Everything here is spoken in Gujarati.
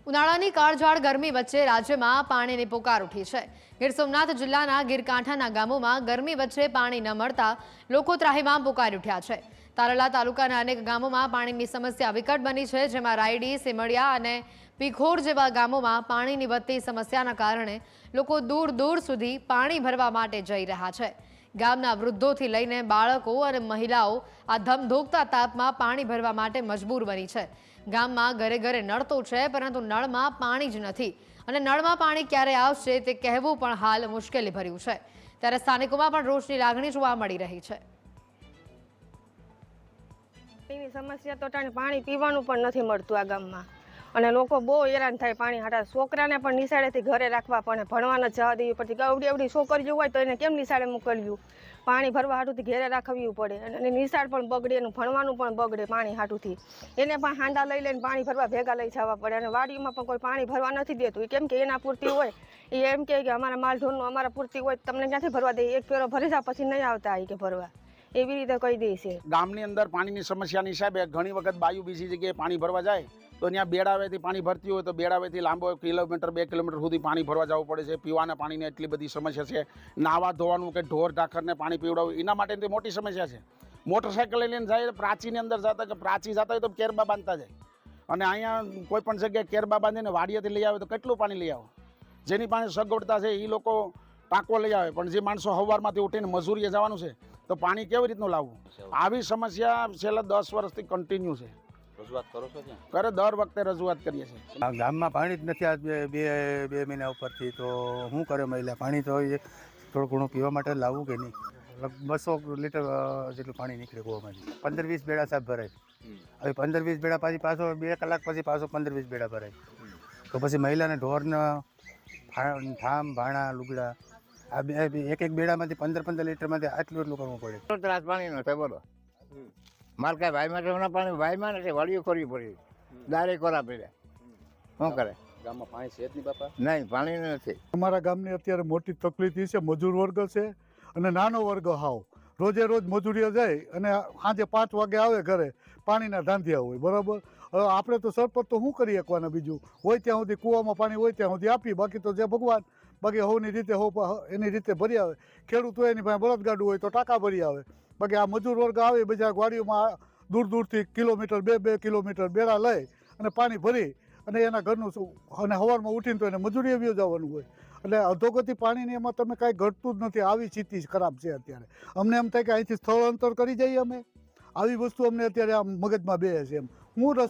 ઉનાળાની કાળઝાળ ગરમી વચ્ચે રાજ્યમાં પાણીની પુકાર ઉઠી છે। ગીર સોમનાથ જિલ્લાના ગીરકાંઠાના ગામોમાં ગરમી વચ્ચે પાણી ન મળતા લોકો ત્રાહિમામ પુકારી ઉઠ્યા છે। તારલા તાલુકાના અનેક ગામોમાં પાણીની સમસ્યા વિકટ બની છે, જેમાં રાયડી, સિમડિયા અને પીખોર જેવા ગામોમાં પાણીની વધતી સમસ્યાના કારણે લોકો દૂર દૂર સુધી પાણી ભરવા માટે જઈ રહ્યા છે। ગામના વૃદ્ધોથી લઈને બાળકો અને મહિલાઓ આ ધમધોકતા તાપમાં પાણી ભરવા માટે મજબૂર બની છે। ગામમાં ઘરે ઘરે નળ તો છે, પરંતુ નળમાં પાણી જ નથી અને નળમાં પાણી ક્યારે આવશે તે કહેવું પણ હાલ મુશ્કેલી ભર્યું છે। ત્યારે સ્થાનિકોમાં પણ રોષની લાગણી જોવા મળી રહી છે। પાણીની સમસ્યા તો પાણી પીવાનું પણ નથી મળતું આ ગામમાં અને લોકો બહુ હેરાન થાય પાણી હાટા। છોકરાને પણ નિશાળેથી ઘરે રાખવા પડે, ભણવાના જવા દેવી પડતી। અવડી અવડી છોકરીઓ હોય તો એને કેમ નિશાળે મોકલ્યું? પાણી ભરવા હાટુથી ઘેરે રાખવી પડે અને નિશાળ પણ બગડે, એનું ભણવાનું પણ બગડે પાણી હાટુથી। એને પણ હાંડા લઈ લઈને પાણી ભરવા ભેગા લઈ જવા પડે અને વાડીમાં પણ કોઈ પાણી ભરવા નથી દેતું, કેમ કે એના પૂરતી હોય। એ એમ કે અમારા માલઢોરનું અમારા પૂરતી હોય, તમને ક્યાંથી ભરવા દે? એક ફેરો ભરી જા પછી નહીં આવતા કે ભરવા, એવી રીતે કહી દે છે। ગામની અંદર પાણીની સમસ્યાની હિસાબે ઘણી વખત બાયુ બીજી જગ્યાએ પાણી ભરવા જાય તો ત્યાં બેડાવેથી પાણી ભરતી હોય તો બેડાવેથી લાંબો કિલોમીટર 2 કિલોમીટર સુધી પાણી ભરવા જવું પડે છે। પીવાના પાણીની એટલી બધી સમસ્યા છે, નાવા ધોવાનું કે ઢોર ઢાખરને પાણી પીવડાવવું એના માટેની મોટી સમસ્યા છે। મોટરસાઇકલ લઈને જાય પ્રાચીની અંદર જતા કે પ્રાચી જતા હોય તો કેરબા બાંધતા જાય અને અહીંયા કોઈ પણ જગ્યાએ કેરબા બાંધીને વાડીએથી લઈ આવે તો કેટલું પાણી લઈ આવો? જેની પાસે સગવડતા છે એ લોકો ટાંકો લઈ આવે, પણ જે માણસો સવારમાંથી ઉઠીને મજૂરીએ જવાનું છે તો પાણી કેવી રીતનું લાવવું? આવી સમસ્યા છેલ્લા 10 વર્ષથી કન્ટિન્યુ છે। રજૂઆત કરો છો ત્યાં? કરે દર વખતે રજૂઆત કરીએ છીએ। ગામમાં પાણી જ નથી આ બે મહિના ઉપરથી, તો શું કરે મહિલા? પાણી તો થોડું ઘણું પીવા માટે લાવવું કે નહીં? 200 લીટર જેટલું પાણી નીકળે કૂવામાંથી। 15-20 બેડા સાફ ભરાય, હવે 15-20 બેડા પછી પાછો 2 કલાક પછી પાછો 15-20 બેડા ભરાય, તો પછી મહિલાને ઢોરને ઠામ ભાણા લુગડા આ એક બેડામાંથી 15-15 લીટરમાંથી આટલું એટલું કરવું પડે। ત્રાસ પાણીનો છે બોલો, મારે કાંઈ ભાઈમાં તો પાણી ભાઈમાં નથી, વાળીઓ કરવી પડી, દારે કોરા પડ્યા, શું કરે? ગામમાં પાણી છે જ નહીં બાપા? નહીં, પાણી નથી। અમારા ગામની અત્યારે મોટી તકલીફ છે, મજૂર વર્ગ છે અને નાનો વર્ગ હાવ રોજે રોજ મજૂરીએ જાય અને સાંજે 5 વાગે આવે ઘરે, પાણીના ધાંધિયા હોય, બરાબર? હવે આપણે તો સરપંચ તો શું કરી શકવાના? બીજું હોય ત્યાં સુધી કૂવામાં પાણી હોય ત્યાં સુધી આપી, બાકી તો જે ભગવાન, બાકી હોની રીતે એની રીતે ભરી આવે। ખેડૂત હોય એની પાસે બળદગાડું હોય તો ટાંકા ભરી આવે, બાકી આ મજૂર વર્ગ આવે બીજા વાડીઓમાં દૂર દૂરથી કિલોમીટર 2-2 કિલોમીટર બેડા લઈ અને પાણી ભરી અને એના ઘરનું અને સવારમાં ઉઠીને તો એને મજૂરીએ વ્યવ જવાનું હોય। એટલે અધોગતિ પાણીની એમાં તમે કાંઈ ઘટતું જ નથી, આવી સ્થિતિ ખરાબ છે અત્યારે। અમને એમ થાય કે અહીંથી સ્થળાંતર કરી જઈએ અમે, આવી વસ્તુ અમને અત્યારે આમ મગજમાં બે છે એમ। હું